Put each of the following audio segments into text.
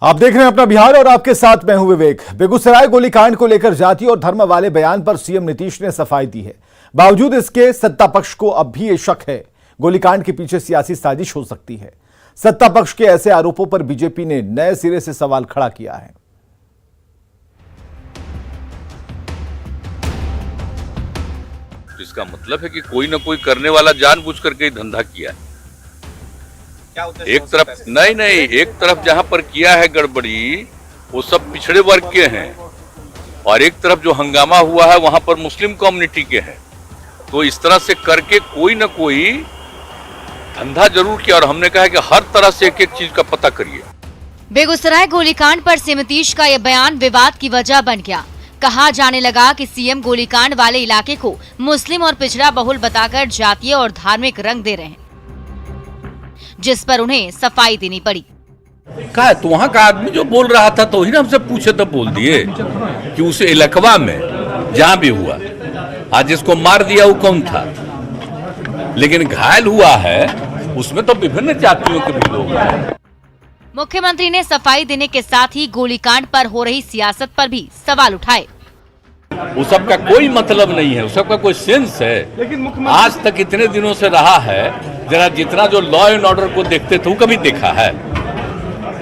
आप देख रहे हैं अपना बिहार और आपके साथ मैं हूं विवेक। बेगूसराय गोलीकांड को लेकर जाति और धर्म वाले बयान पर सीएम नीतीश ने सफाई दी है। बावजूद इसके सत्ता पक्ष को अब भी ये शक है गोलीकांड के पीछे सियासी साजिश हो सकती है। सत्ता पक्ष के ऐसे आरोपों पर बीजेपी ने नए सिरे से सवाल खड़ा किया है। इसका मतलब है कि कोई ना कोई करने वाला जानबूझ करके धंधा किया है। एक तरफ नहीं, एक तरफ जहां पर किया है गड़बड़ी वो सब पिछड़े वर्ग के हैं और एक तरफ जो हंगामा हुआ है वहां पर मुस्लिम कम्युनिटी के हैं। तो इस तरह से करके कोई ना कोई धंधा जरूर किया और हमने कहा कि हर तरह से एक एक चीज का पता करिए। बेगूसराय गोलीकांड पर सीएम नीतीश का यह बयान विवाद की वजह बन गया। कहा जाने लगा कि सीएम गोलीकांड वाले इलाके को मुस्लिम और पिछड़ा बहुल बताकर जातीय और धार्मिक रंग दे रहे हैं, जिस पर उन्हें सफाई देनी पड़ी। कहा तो वहाँ का आदमी जो बोल रहा था तो ही ना हमसे पूछे तो बोल दिए कि उस इलाकवा में जहाँ भी हुआ आज जिसको मार दिया वो कौन था, लेकिन घायल हुआ है उसमें तो विभिन्न जातियों के भी लोग हैं। मुख्यमंत्री ने सफाई देने के साथ ही गोलीकांड पर हो रही सियासत पर भी सवाल उठाए। वो सब का कोई मतलब नहीं है, उस सब का कोई सेंस है। आज तक इतने दिनों से रहा है, जरा जितना जो लॉ एंड ऑर्डर को देखते थे वो कभी देखा है?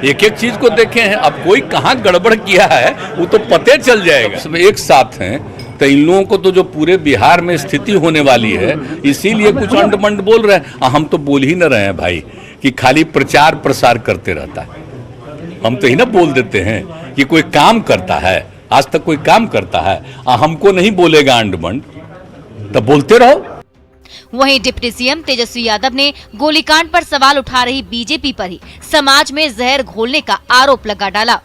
एक एक चीज को देखे हैं। अब कोई कहाँ गड़बड़ किया है वो तो पते चल जाएगा। सब एक साथ हैं तो इन लोगों को तो जो पूरे बिहार में स्थिति होने वाली है इसीलिए कुछ अंड मंड बोल रहे हैं। हम तो बोल ही न रहे हैं भाई कि खाली प्रचार प्रसार करते रहता है। हम तो ही ना बोल देते हैं कि कोई काम करता है। आज तक कोई काम करता है हमको नहीं बोलेगा अंडमंड, तो बोलते रहो। वहीं डिप्टी सीएम तेजस्वी यादव ने गोलीकांड पर सवाल उठा रही बीजेपी पर ही समाज में जहर घोलने का आरोप लगा डाला।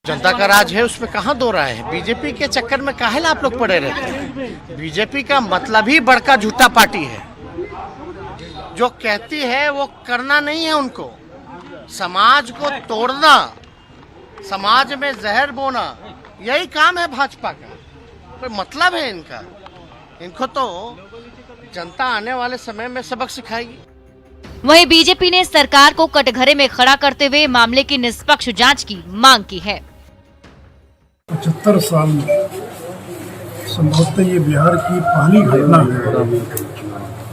जनता का राज है, उसमें कहाँ दो राय है। बीजेपी के चक्कर में काहे आप लोग पड़े रहते हैं। बीजेपी का मतलब ही बड़का झूठा पार्टी है। जो कहती है वो करना नहीं है उनको। समाज को तोड़ना, समाज में जहर बोना, यही काम है भाजपा का। कोई मतलब है इनका। इनको तो जनता आने वाले समय में सबक सिखाएगी। वहीं बीजेपी ने सरकार को कटघरे में खड़ा करते हुए मामले की निष्पक्ष जांच की मांग की है। 75 साल में संभवतः ये बिहार की पहली घटना है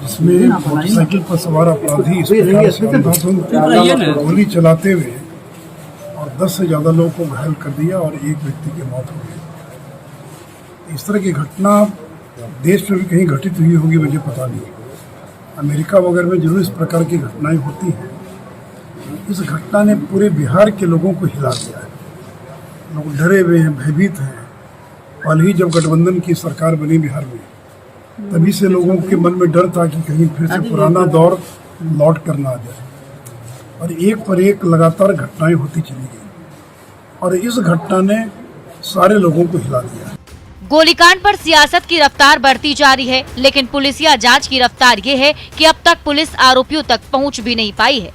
जिसमें मोटरसाइकिल पर सवार अपराधी इस प्रकार से गोली चलाते हुए और 10 से ज्यादा लोगों को घायल कर दिया और एक व्यक्ति की मौत हो गई। इस तरह की घटना देश में भी कहीं घटित हुई होगी, मुझे पता नहीं। अमेरिका वगैरह में जरूर इस प्रकार की घटनाएं होती हैं। इस घटना ने पूरे बिहार के लोगों को हिला दिया है। लोग डरे हुए हैं, भयभीत हैं। हाल ही जब गठबंधन की सरकार बनी बिहार में, तभी से लोगों के मन में डर था कि कहीं फिर से पुराना दौर लौट कर ना आ जाए। और एक पर एक लगातार घटनाएं होती चली गई और इस घटना ने सारे लोगों को हिला दिया। गोलीकांड पर सियासत की रफ्तार बढ़ती जा रही है, लेकिन पुलिसिया जांच की रफ्तार ये है कि अब तक पुलिस आरोपियों तक पहुंच भी नहीं पाई है।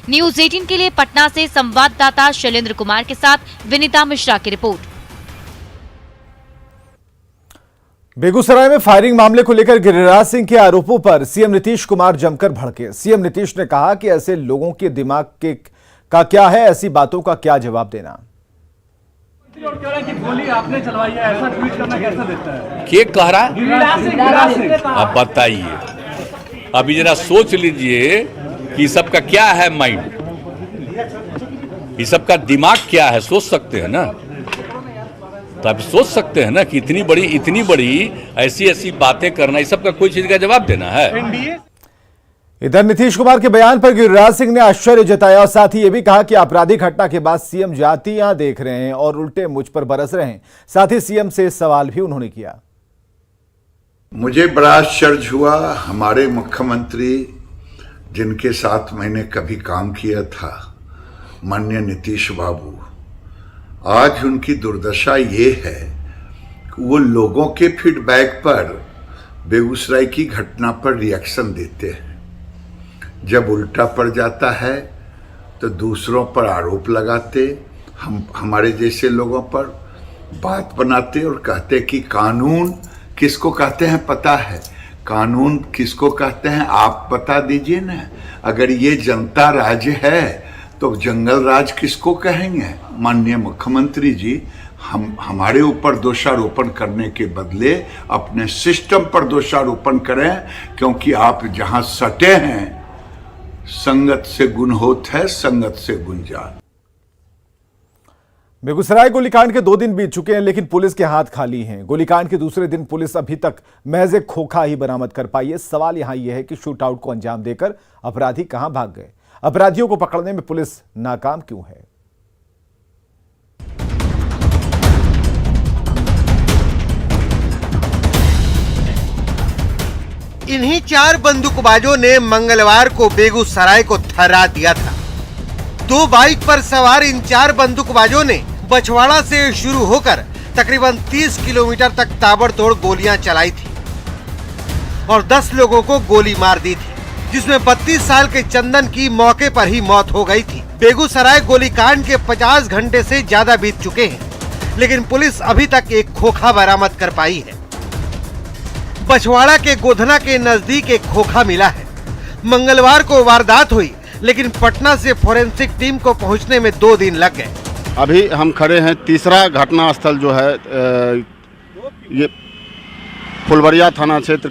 न्यूज़ 18 के लिए पटना से संवाददाता शैलेंद्र कुमार के साथ विनीता मिश्रा की रिपोर्ट। बेगूसराय में फायरिंग मामले को लेकर गिरिराज सिंह के आरोपों पर सीएम नीतीश कुमार जमकर भड़के। सीएम नीतीश ने कहा कि ऐसे लोगों के दिमाग का क्या है, ऐसी बातों का क्या जवाब देना। और कह रहा है कि गोली आपने चलवाई है, ऐसा ट्वीट करना कैसा देता है? क्या कह रहा है? अब बताइए, अभी जरा सोच लीजिए कि सबका क्या है माइंड, ये सबका दिमाग क्या है। सोच सकते हैं ना, तो आप सोच सकते हैं ना कि इतनी बड़ी ऐसी बातें करना, इस सबका कोई चीज का जवाब देना है। इधर नीतीश कुमार के बयान पर गिरिराज सिंह ने आश्चर्य जताया और साथ ही ये भी कहा कि आपराधिक घटना के बाद सीएम जातियां देख रहे हैं और उल्टे मुझ पर बरस रहे हैं। साथ ही सीएम से सवाल भी उन्होंने किया। मुझे बड़ा आश्चर्य हुआ, हमारे मुख्यमंत्री जिनके साथ मैंने कभी काम किया था, माननीय नीतीश बाबू, आज उनकी दुर्दशा ये है कि वो लोगों के फीडबैक पर बेगूसराय की घटना पर रिएक्शन देते हैं। जब उल्टा पड़ जाता है तो दूसरों पर आरोप लगाते, हमारे जैसे लोगों पर बात बनाते और कहते कि कानून किसको कहते हैं पता है, कानून किसको कहते हैं आप बता दीजिए ना। अगर ये जनता राज्य है तो जंगल राज किसको कहेंगे? माननीय मुख्यमंत्री जी, हमारे ऊपर दोषारोपण करने के बदले अपने सिस्टम पर दोषारोपण करें, क्योंकि आप जहां सटे हैं, संगत से गुण होत है, संगत से गुण जात। बेगूसराय गोलीकांड के 2 दिन बीत चुके हैं, लेकिन पुलिस के हाथ खाली हैं। गोलीकांड के दूसरे दिन पुलिस अभी तक महज एक खोखा ही बरामद कर पाई है। सवाल यहां यह है कि शूटआउट को अंजाम देकर अपराधी कहां भाग गए? अपराधियों को पकड़ने में पुलिस नाकाम क्यों है? इन्हीं 4 बंदूकबाजों ने मंगलवार को बेगूसराय को थर्रा दिया था। 2 बाइक पर सवार इन 4 बंदूकबाजों ने बछवाड़ा से शुरू होकर तकरीबन 30 किलोमीटर तक ताबड़तोड़ गोलियां चलाई थी और 10 लोगों को गोली मार दी थी, जिसमें 32 साल के चंदन की मौके पर ही मौत हो गई थी। बेगूसराय गोलीकांड के 50 घंटे से ज्यादा बीत चुके हैं, लेकिन पुलिस अभी तक एक खोखा बरामद कर पाई है। बछवाड़ा के गोधना के नजदीक एक खोखा मिला है। मंगलवार को वारदात हुई, लेकिन पटना से फोरेंसिक टीम को पहुंचने में 2 दिन लग गए। अभी हम खड़े हैं तीसरा घटना स्थल जो है ये फुलवरिया थाना क्षेत्र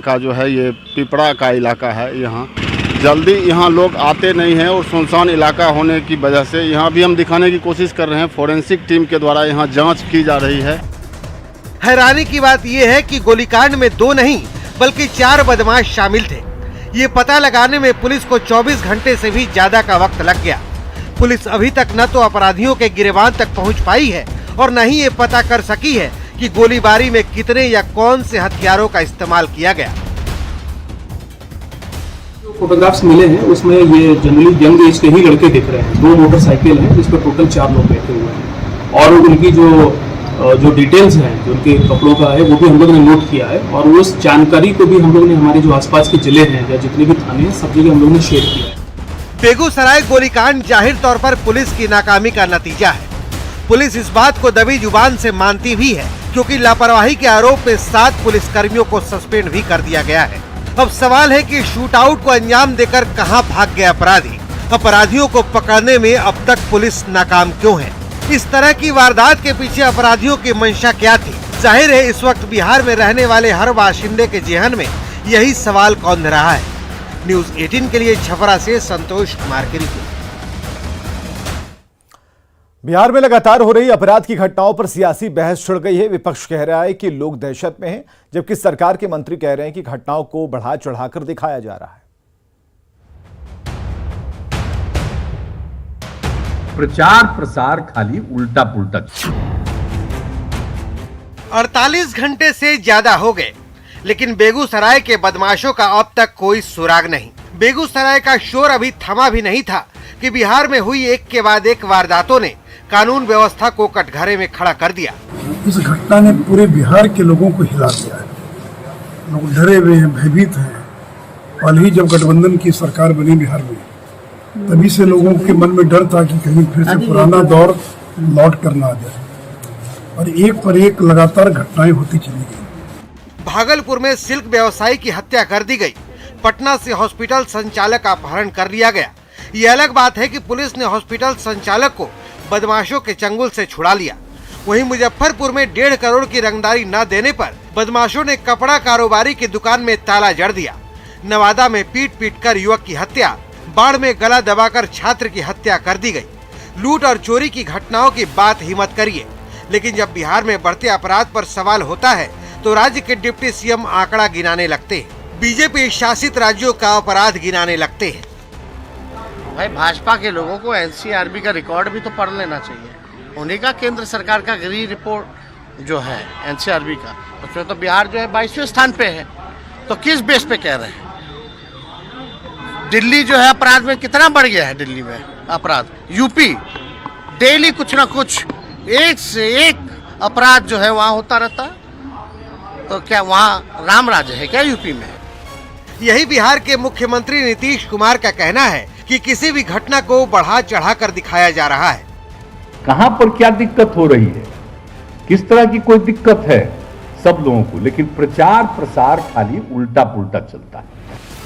का जो है ये पिपरा का इलाका है। यहाँ जल्दी यहाँ लोग आते नहीं हैं और सुनसान इलाका होने की वजह से यहाँ भी हम दिखाने की कोशिश कर रहे हैं। फोरेंसिक टीम के द्वारा यहाँ जांच की जा रही है। हैरानी की बात यह है कि गोलीकांड में 2 नहीं बल्कि 4 बदमाश शामिल थे। ये पता लगाने में पुलिस को 24 घंटे से भी ज्यादा का वक्त लग गया। पुलिस अभी तक न तो अपराधियों के गिरबान तक पहुंच पाई है और न ही ये पता कर सकी है कि गोलीबारी में कितने या कौन से हथियारों का इस्तेमाल किया गया। जो फोटोग्राफ्स मिले हैं उसमें ये जनरली यंग एज के ही लड़के दिख रहे हैं। 2 मोटरसाइकिल हैं जिस पर टोटल 4 लोग बैठे हुए हैं और उनकी जो डिटेल्स हैं जो उनके कपड़ों का है वो भी हम लोग ने नोट किया है और उस जानकारी को भी हम लोग ने हमारे जो आसपास के जिले हैं या जितने भी थाने हैं सब जगह हम लोग ने शेयर किया है। बेगूसराय गोलीकांड जाहिर तौर पर पुलिस की नाकामी का नतीजा है। पुलिस इस बात को दबी जुबान से मानती भी है, क्योंकि लापरवाही के आरोप में 7 पुलिसकर्मियों को सस्पेंड भी कर दिया गया है। अब सवाल है कि शूटआउट को अंजाम देकर कहां भाग गए अपराधी? अपराधियों को पकड़ने में अब तक पुलिस नाकाम क्यों है? इस तरह की वारदात के पीछे अपराधियों की मंशा क्या थी? जाहिर है इस वक्त बिहार में रहने वाले हर बाशिंदे के जेहन में यही सवाल कौंध रहा है। न्यूज़ 18 के लिए छपरा से संतोष कुमार की रिपोर्ट। बिहार में लगातार हो रही अपराध की घटनाओं पर सियासी बहस छिड़ गई है। विपक्ष कह रहा है कि लोग दहशत में हैं, जबकि सरकार के मंत्री कह रहे हैं कि घटनाओं को बढ़ा चढ़ाकर दिखाया जा रहा है। प्रचार प्रसार खाली उल्टा पुल्टा। 48 घंटे से ज्यादा हो गए, लेकिन बेगूसराय के बदमाशों का अब तक कोई सुराग नहीं। बेगूसराय का शोर अभी थमा भी नहीं था कि बिहार में हुई एक के बाद एक वारदातों ने कानून व्यवस्था को कटघरे में खड़ा कर दिया। इस घटना ने पूरे बिहार के लोगों को हिला दिया है। लोग डरे हुए हैं, भयभीत हैं। कल ही जब गठबंधन की सरकार बनी बिहार में, तभी से लोगों के मन में डर था कि कहीं फिर से पुराना दौर लौट कर ना आ जाए, और एक पर एक लगातार घटनाएं होती चली गई। भागलपुर में सिल्क व्यवसायी की हत्या कर दी गई। पटना से हॉस्पिटल संचालक का अपहरण कर लिया गया। ये अलग बात है कि पुलिस ने हॉस्पिटल संचालक को बदमाशों के चंगुल से छुड़ा लिया। वहीं मुजफ्फरपुर में 1.5 करोड़ की रंगदारी न देने पर बदमाशों ने कपड़ा कारोबारी की दुकान में ताला जड़ दिया। नवादा में पीट कर युवक की हत्या। बाढ़ में गला दबाकर छात्र की हत्या कर दी गई। लूट और चोरी की घटनाओं की बात ही मत करिए, लेकिन जब बिहार में बढ़ते अपराध पर सवाल होता है तो राज्य के डिप्टी सीएम आंकड़ा गिनाने लगते हैं। बीजेपी शासित राज्यों का अपराध गिनाने लगते हैं। भाई भाजपा के लोगों को एनसीआरबी का रिकॉर्ड भी तो पढ़ लेना चाहिए। उन्हीं का केंद्र सरकार का गृह रिपोर्ट जो है एनसीआरबी का, उसमें तो बिहार जो है 22वें स्थान पे है। तो किस बेस पे कह रहे हैं? दिल्ली जो है अपराध में कितना बढ़ गया है? दिल्ली में अपराध, यूपी डेली कुछ ना कुछ एक से एक अपराध जो है वहाँ होता रहता है। तो क्या वहाँ राम राज्य है क्या यूपी में? यही बिहार के मुख्यमंत्री नीतीश कुमार का कहना है कि किसी भी घटना को बढ़ा चढ़ा कर दिखाया जा रहा है। कहां पर क्या दिक्कत हो रही है, किस तरह की कोई दिक्कत है सब लोगों को, लेकिन प्रचार प्रसार खाली उल्टा पुल्टा चलता है।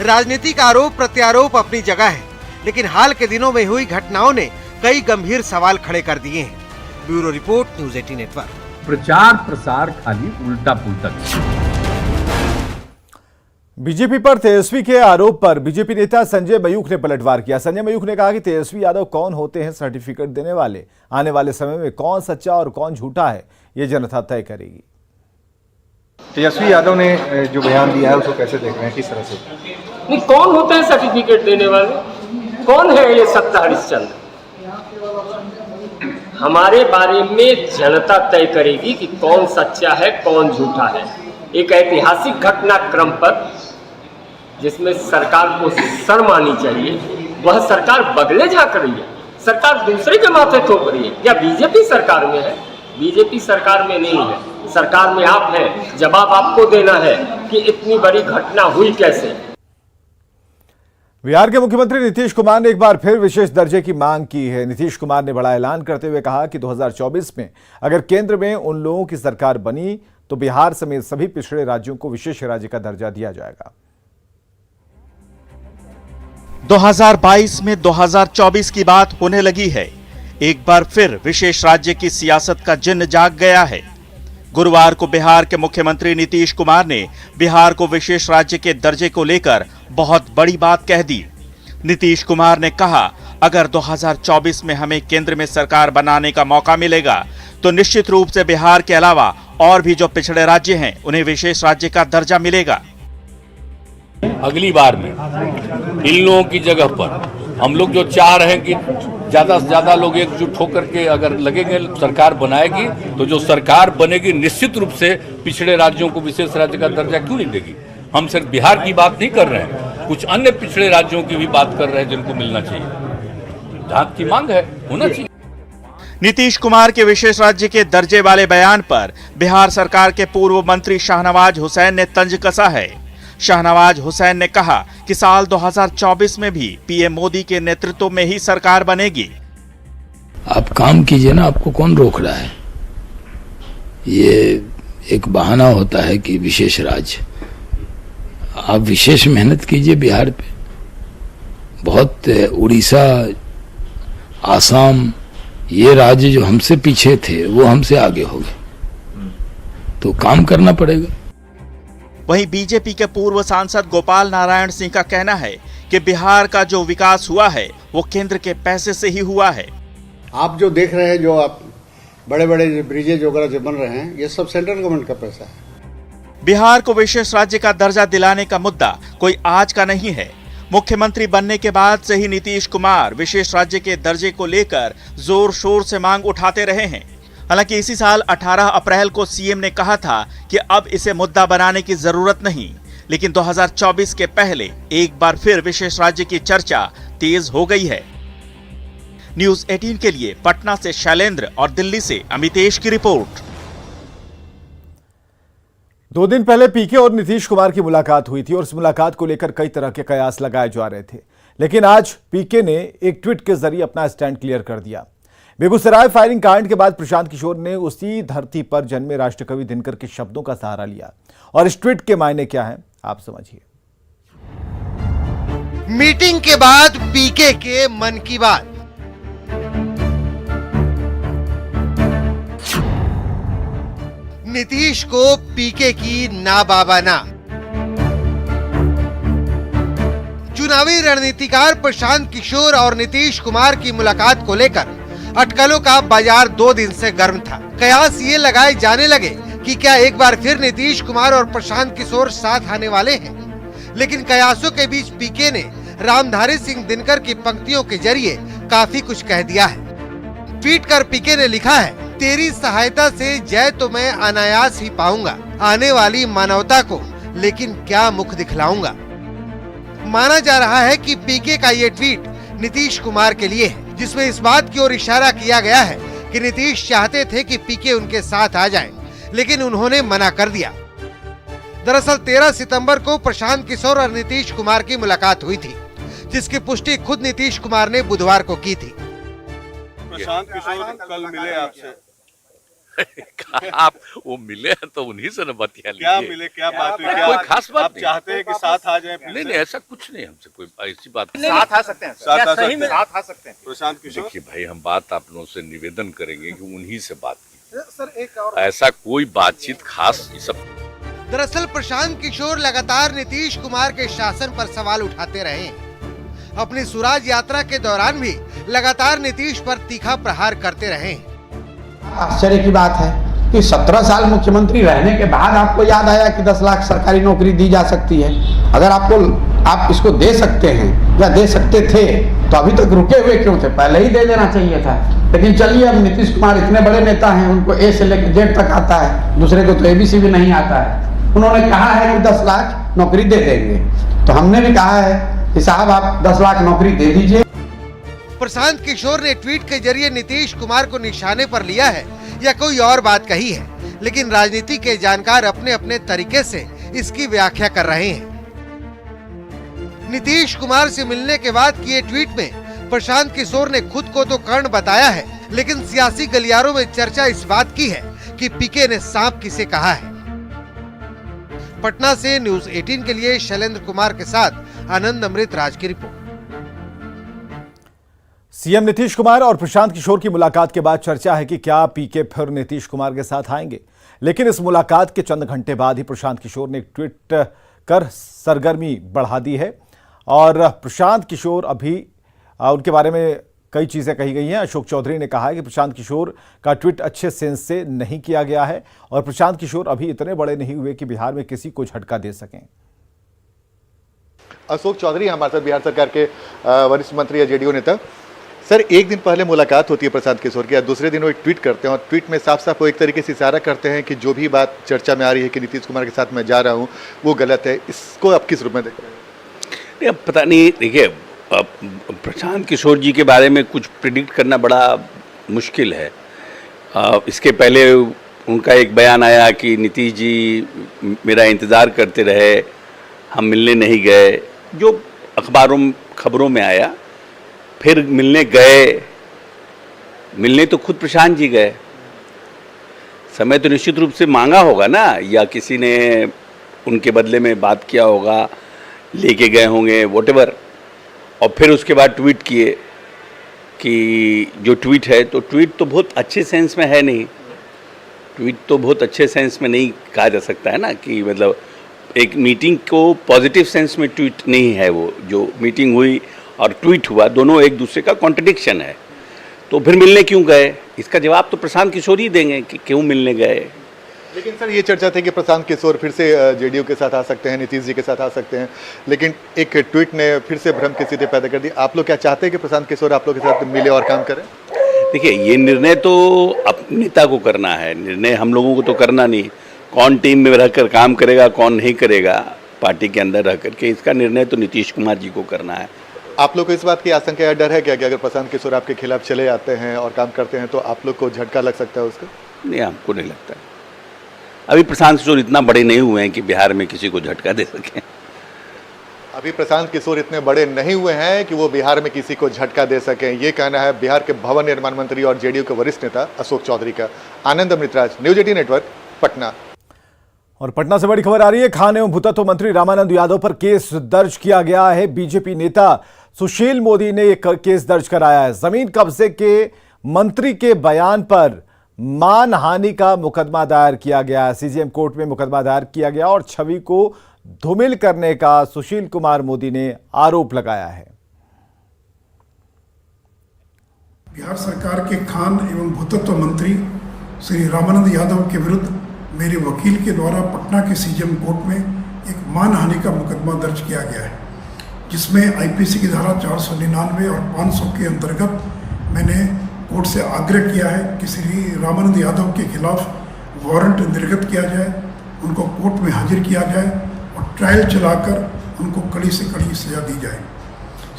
राजनीतिक आरोप प्रत्यारोप अपनी जगह है, लेकिन हाल के दिनों में हुई घटनाओं ने कई गंभीर सवाल खड़े कर दिए हैं। Bureau report, news 18 network. प्रचार प्रसार खाली उल्टा पुल्टा। बीजेपी पर तेजस्वी के आरोप पर बीजेपी नेता संजय मयूख ने पलटवार किया। संजय मयूख ने कहा कि तेजस्वी यादव कौन होते हैं सर्टिफिकेट देने वाले, आने वाले समय में कौन सच्चा और कौन झूठा है ये जनता तय करेगी। तेजस्वी यादव ने जो बयान दिया है उसको कैसे देख रहे हैं, किस तरह से? नहीं, कौन होते हैं सर्टिफिकेट देने वाले, कौन है ये सत्ता हरिश्चंद्र? हमारे बारे में जनता तय करेगी कि कौन सच्चा है कौन झूठा है। एक ऐतिहासिक घटनाक्रम पर जिसमें सरकार को शर्म आनी चाहिए, वह सरकार बगले झाँक रही है, सरकार दूसरे के माथे थोप रही है। या बीजेपी सरकार में है? बीजेपी सरकार में नहीं है, सरकार में आप हैं। जवाब आपको देना है कि इतनी बड़ी घटना हुई कैसे। बिहार के मुख्यमंत्री नीतीश कुमार ने एक बार फिर विशेष दर्जे की मांग की है। नीतीश कुमार ने बड़ा ऐलान करते हुए कहा कि 2024 में अगर केंद्र में उन लोगों की सरकार बनी तो बिहार समेत सभी पिछड़े राज्यों को विशेष राज्य का दर्जा दिया जाएगा। 2022 में 2024 की बात होने लगी है। एक बार फिर विशेष राज्य की सियासत का जिन्न जाग गया है। गुरुवार को बिहार के मुख्यमंत्री नीतीश कुमार ने बिहार को विशेष राज्य के दर्जे को लेकर बहुत बड़ी बात कह दी। नीतीश कुमार ने कहा, अगर 2024 में हमें केंद्र में सरकार बनाने का मौका मिलेगा तो निश्चित रूप से बिहार के अलावा और भी जो पिछड़े राज्य हैं उन्हें विशेष राज्य का दर्जा मिलेगा। अगली बार में इन लोगों की जगह पर हम लोग जो चाह रहे हैं कि ज्यादा से ज्यादा लोग एकजुट होकर के अगर लगेंगे सरकार बनाएगी तो जो सरकार बनेगी निश्चित रूप से पिछड़े राज्यों को विशेष राज्य का दर्जा क्यों नहीं देगी। हम सिर्फ बिहार की बात नहीं कर रहे हैं, कुछ अन्य पिछड़े राज्यों की भी बात कर रहे हैं जिनको मिलना चाहिए, जहां की मांग है होना चाहिए। नीतीश कुमार के विशेष राज्य के दर्जे वाले बयान पर बिहार सरकार के पूर्व मंत्री शाहनवाज हुसैन ने तंज कसा है। शाहनवाज हुसैन ने कहा कि साल 2024 में भी पीएम मोदी के नेतृत्व में ही सरकार बनेगी। आप काम कीजिए ना, आपको कौन रोक रहा है? ये एक बहाना होता है कि विशेष राज्य, आप विशेष मेहनत कीजिए बिहार पे। बहुत उड़ीसा, आसाम, ये राज्य जो हमसे पीछे थे वो हमसे आगे हो गए, तो काम करना पड़ेगा। वहीं बीजेपी के पूर्व सांसद गोपाल नारायण सिंह का कहना है कि बिहार का जो विकास हुआ है वो केंद्र के पैसे से ही हुआ है। आप जो देख रहे हैं, जो आप बड़े बड़े ब्रिजेज वगैरह जो बन रहे हैं, ये सब सेंट्रल गवर्नमेंट का पैसा है। बिहार को विशेष राज्य का दर्जा दिलाने का मुद्दा कोई आज का नहीं है। मुख्यमंत्री बनने के बाद से ही नीतीश कुमार विशेष राज्य के दर्जे को लेकर जोर शोर से मांग उठाते रहे हैं। हालांकि इसी साल 18 अप्रैल को सीएम ने कहा था कि अब इसे मुद्दा बनाने की जरूरत नहीं, लेकिन 2024 के पहले एक बार फिर विशेष राज्य की चर्चा तेज हो गई है। न्यूज़ 18 के लिए पटना से शैलेंद्र और दिल्ली से अमितेश की रिपोर्ट। 2 दिन पहले पीके और नीतीश कुमार की मुलाकात हुई थी और इस मुलाकात को लेकर कई तरह के कयास लगाए जा रहे थे, लेकिन आज पीके ने एक ट्वीट के जरिए अपना स्टैंड क्लियर कर दिया। बेगूसराय फायरिंग कांड के बाद प्रशांत किशोर ने उसी धरती पर जन्मे राष्ट्रकवि दिनकर के शब्दों का सहारा लिया और इस ट्वीट के मायने क्या हैं आप समझिए। मीटिंग के बाद पीके के मन की बात। नीतीश को पीके की ना बाबा ना। चुनावी रणनीतिकार प्रशांत किशोर और नीतीश कुमार की मुलाकात को लेकर अटकलों का बाजार 2 दिन से गर्म था। कयास ये लगाए जाने लगे कि क्या एक बार फिर नीतीश कुमार और प्रशांत किशोर साथ आने वाले हैं, लेकिन कयासों के बीच पीके ने रामधारी सिंह दिनकर की पंक्तियों के जरिए काफी कुछ कह दिया है। ट्वीट कर पीके ने लिखा है, तेरी सहायता से जय तो मैं अनायास ही पाऊंगा, आने वाली मानवता को लेकिन क्या मुख दिखलाऊंगा। माना जा रहा है कि पीके का ये ट्वीट नीतीश कुमार के लिए है, जिसमें इस बात की ओर इशारा किया गया है कि नीतीश चाहते थे कि पीके उनके साथ आ जाएं, लेकिन उन्होंने मना कर दिया। दरअसल 13 सितंबर को प्रशांत किशोर और नीतीश कुमार की मुलाकात हुई थी, जिसकी पुष्टि खुद नीतीश कुमार ने बुधवार को की थी। प्रशांत किशोर कल मिले आपसे? आप वो मिले हैं तो उन्हीं से न बतिया लीजिए। क्या मिले, क्या बात हुई, क्या कोई खास बात आप नहीं। चाहते हैं कि साथ आ जाएं? नहीं, ऐसा कुछ नहीं, हमसे कोई ऐसी बात नहीं। साथ आ सकते हैं, साथ आ सकते हैं प्रशांत किशोर। देखिए भाई, हम बात आप लोगों से निवेदन करेंगे कि उन्हीं से बात की। सर एक और ऐसा कोई बातचीत खास ये सब। दरअसल प्रशांत किशोर लगातार नीतीश कुमार के शासन पर सवाल उठाते रहे। अपनी स्वराज यात्रा के दौरान भी लगातार नीतीश पर तीखा प्रहार करते रहे। आश्चर्य की बात है कि 17 साल मुख्यमंत्री रहने के बाद आपको याद आया कि 10 लाख सरकारी नौकरी दी जा सकती है। अगर आप इसको दे सकते हैं या दे सकते थे तो अभी तक रुके हुए क्यों थे? पहले ही दे देना चाहिए था। लेकिन चलिए, अब नीतीश कुमार इतने बड़े नेता हैं, उनको ए से लेकर जेड तक आता है, दूसरे को तो ABC भी नहीं आता है। उन्होंने कहा है कि 10 लाख नौकरी दे देंगे, तो हमने भी कहा है कि साहब आप 10 लाख नौकरी दे दीजिए। प्रशांत किशोर ने ट्वीट के जरिए नीतीश कुमार को निशाने पर लिया है या कोई और बात कही है, लेकिन राजनीति के जानकार अपने अपने तरीके से इसकी व्याख्या कर रहे हैं। नीतीश कुमार से मिलने के बाद किए ट्वीट में प्रशांत किशोर ने खुद को तो कर्ण बताया है, लेकिन सियासी गलियारों में चर्चा इस बात की है कि पीके ने सांप किसे कहा है। पटना से न्यूज़ 18 के लिए शैलेंद्र कुमार के साथ आनंद अमृत राज की रिपोर्ट। सीएम नीतीश कुमार और प्रशांत किशोर की मुलाकात के बाद चर्चा है कि क्या पीके फिर नीतीश कुमार के साथ आएंगे। लेकिन इस मुलाकात के चंद घंटे बाद ही प्रशांत किशोर ने एक ट्वीट कर सरगर्मी बढ़ा दी है और प्रशांत किशोर अभी उनके बारे में कई चीज़ें कही गई हैं। अशोक चौधरी ने कहा है कि प्रशांत किशोर का ट्वीट अच्छे सेंस से नहीं किया गया है और प्रशांत किशोर अभी इतने बड़े नहीं हुए कि बिहार में किसी को झटका दे सकें। अशोक चौधरी हमारे साथ बिहार सरकार के वरिष्ठ मंत्री या जेडीयू नेता। सर, एक दिन पहले मुलाकात होती है प्रशांत किशोर की, दूसरे दिन वो एक ट्वीट करते हैं और ट्वीट में साफ साफ वो एक तरीके से इशारा करते हैं कि जो भी बात चर्चा में आ रही है कि नीतीश कुमार के साथ मैं जा रहा हूँ वो गलत है। इसको आप किस रूप में देख रहे हैं? अब पता नहीं, देखिए प्रशांत किशोर जी के बारे में कुछ प्रिडिक्ट करना बड़ा मुश्किल है। इसके पहले उनका एक बयान आया कि नीतीश जी मेरा इंतज़ार करते रहे, हम मिलने नहीं गए, जो अखबारों खबरों में आया। फिर मिलने गए, मिलने तो खुद प्रशांत जी गए। समय तो निश्चित रूप से मांगा होगा ना, या किसी ने उनके बदले में बात किया होगा, लेके गए होंगे, व्हाटएवर। और फिर उसके बाद ट्वीट किए कि जो ट्वीट है, तो ट्वीट तो बहुत अच्छे सेंस में है नहीं। ट्वीट तो बहुत अच्छे सेंस में नहीं कहा जा सकता है ना, कि मतलब एक मीटिंग को पॉजिटिव सेंस में ट्वीट नहीं है। वो जो मीटिंग हुई और ट्वीट हुआ, दोनों एक दूसरे का कॉन्ट्रडिक्शन है। तो फिर मिलने क्यों गए, इसका जवाब तो प्रशांत किशोर ही देंगे कि क्यों मिलने गए। लेकिन सर, ये चर्चा थी कि प्रशांत किशोर फिर से जेडीयू के साथ आ सकते हैं, नीतीश जी के साथ आ सकते हैं, लेकिन एक ट्वीट ने फिर से भ्रम की स्थिति पैदा कर दी। आप लोग क्या चाहते हैं कि प्रशांत किशोर आप लोग के साथ मिले और काम करें? देखिए, ये निर्णय तो अब नेता को करना है, निर्णय हम लोगों को तो करना नहीं। कौन टीम में रहकर काम करेगा, कौन नहीं करेगा पार्टी के अंदर रह करके, इसका निर्णय तो नीतीश कुमार जी को करना है। आप लोग को इस बात की आशंका या डर है क्या कि अगर प्रशांत किशोर आपके खिलाफ चले आते हैं और काम करते हैं तो आप लोग को झटका लग सकता है उसका? नहीं, हमको नहीं लगता। अभी प्रशांत किशोर इतना बड़े नहीं हुए हैं कि बिहार में किसी को झटका दे सकें। अभी प्रशांत किशोर इतने बड़े नहीं हुए हैं कि वो बिहार में किसी को झटका दे सकें, ये कहना है बिहार के भवन निर्माण मंत्री और जेडीयू के वरिष्ठ नेता अशोक चौधरी का। आनंद अमृतराज, न्यूज 18 नेटवर्क, पटना। और पटना से बड़ी खबर आ रही है। खान एवं भूतत्व मंत्री रामानंद यादव पर केस दर्ज किया गया है। बीजेपी नेता सुशील मोदी ने एक केस दर्ज कराया है। जमीन कब्जे के मंत्री के बयान पर मानहानि का मुकदमा दायर किया गया है। सीजेएम कोर्ट में मुकदमा दायर किया गया और छवि को धूमिल करने का सुशील कुमार मोदी ने आरोप लगाया है। बिहार सरकार के खान एवं भूतत्व मंत्री श्री रामानंद यादव के विरुद्ध मेरे वकील के द्वारा पटना के सीजेएम कोर्ट में एक मानहानि का मुकदमा दर्ज किया गया है, जिसमें आईपीसी की धारा 499 और 500 के अंतर्गत मैंने कोर्ट से आग्रह किया है कि श्री रामानंद यादव के खिलाफ वारंट निर्गत किया जाए, उनको कोर्ट में हाजिर किया जाए और ट्रायल चलाकर उनको कड़ी से कड़ी सजा दी जाए।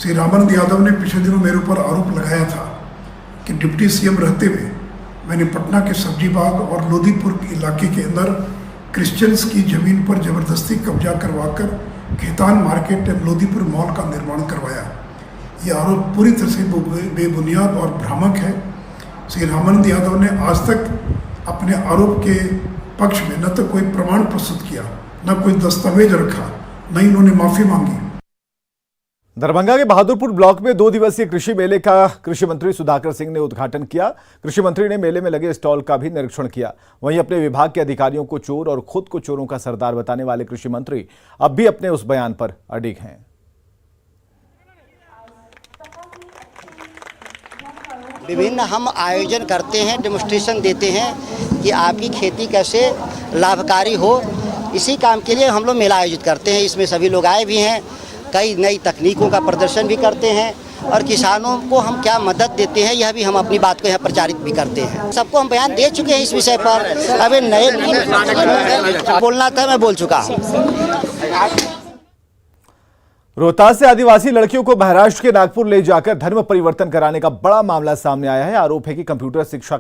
श्री रामानंद यादव ने पिछले दिनों मेरे ऊपर आरोप लगाया था कि डिप्टी सीएम रहते हुए मैंने पटना के सब्जी बाग और लोधीपुर इलाके के अंदर क्रिश्चियंस की जमीन पर जबरदस्ती कब्जा करवाकर खेतान मार्केट लोधीपुर मॉल का निर्माण करवाया। ये आरोप पूरी तरह से बेबुनियाद और भ्रामक है। श्री रामानंद यादव ने आज तक अपने आरोप के पक्ष में न तो कोई प्रमाण प्रस्तुत किया, न कोई दस्तावेज रखा, न इन्होंने माफी मांगी। दरभंगा के बहादुरपुर ब्लॉक में 2 दिवसीय कृषि मेले का कृषि मंत्री सुधाकर सिंह ने उद्घाटन किया। कृषि मंत्री ने मेले में लगे स्टॉल का भी निरीक्षण किया। वहीं अपने विभाग के अधिकारियों को चोर और खुद को चोरों का सरदार बताने वाले कृषि मंत्री अब भी अपने उस बयान पर अडिग हैं। विभिन्न हम आयोजन करते हैं, डेमोन्स्ट्रेशन देते हैं कि आपकी खेती कैसे लाभकारी हो। इसी काम के लिए हम लोग मेला आयोजित करते हैं। इसमें सभी लोग आए भी हैं, कई नई तकनीकों का प्रदर्शन भी करते हैं और किसानों को हम क्या मदद देते हैं यह भी हम अपनी बात को यहाँ प्रचारित भी करते हैं। सबको हम बयान दे चुके हैं इस विषय पर। अभी नए बोलना था, मैं बोल चुका हूँ। रोहतास से आदिवासी लड़कियों को महाराष्ट्र के नागपुर ले जाकर धर्म परिवर्तन कराने का बड़ा मामला सामने आया है। आरोप है कि कंप्यूटर शिक्षा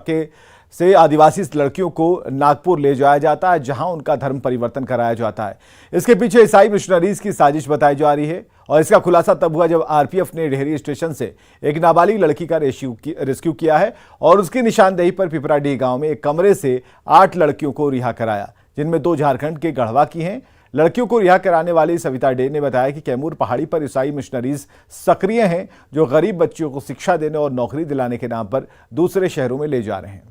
से आदिवासी लड़कियों को नागपुर ले जाया जाता है, जहां उनका धर्म परिवर्तन कराया जाता है। इसके पीछे ईसाई मिशनरीज की साजिश बताई जा रही है और इसका खुलासा तब हुआ जब आरपीएफ ने डेहरी स्टेशन से एक नाबालिग लड़की का रेस्क्यू किया है और उसकी निशानदेही पर पिपराडीह गांव में एक कमरे से 8 लड़कियों को रिहा कराया, जिनमें 2 झारखंड के गढ़वा की हैं। लड़कियों को रिहा कराने वाली सविता डे ने बताया कि कैमूर पहाड़ी पर ईसाई मिशनरीज सक्रिय हैं, जो गरीब बच्चियों को शिक्षा देने और नौकरी दिलाने के नाम पर दूसरे शहरों में ले जा रहे हैं।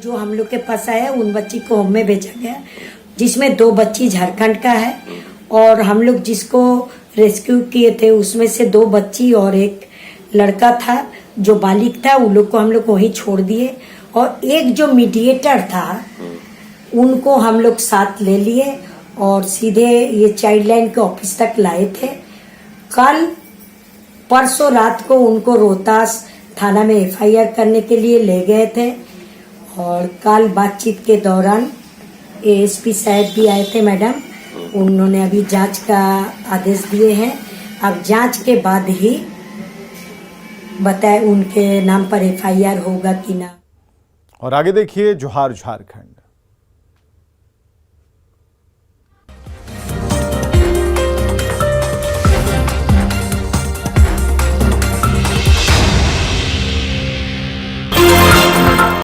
जो हम लोग के पास आया उन बच्ची को होम में भेजा गया, जिसमें 2 बच्ची झारखंड का है और हम लोग जिसको रेस्क्यू किए थे उसमें से 2 बच्ची और एक लड़का था जो बालिग था। उन लोग को हम लोग वहीं छोड़ दिए और एक जो मीडिएटर था उनको हम लोग साथ ले लिए और सीधे ये चाइल्ड लाइन के ऑफिस तक लाए थे। परसों रात को उनको रोहतास थाना में एफआईआर करने के लिए ले गए थे और कल बातचीत के दौरान एएसपी साहब भी आए थे मैडम, उन्होंने अभी जांच का आदेश दिए हैं। अब जांच के बाद ही बताए उनके नाम पर एफआईआर होगा कि ना। और आगे देखिए जोहार झारखंड।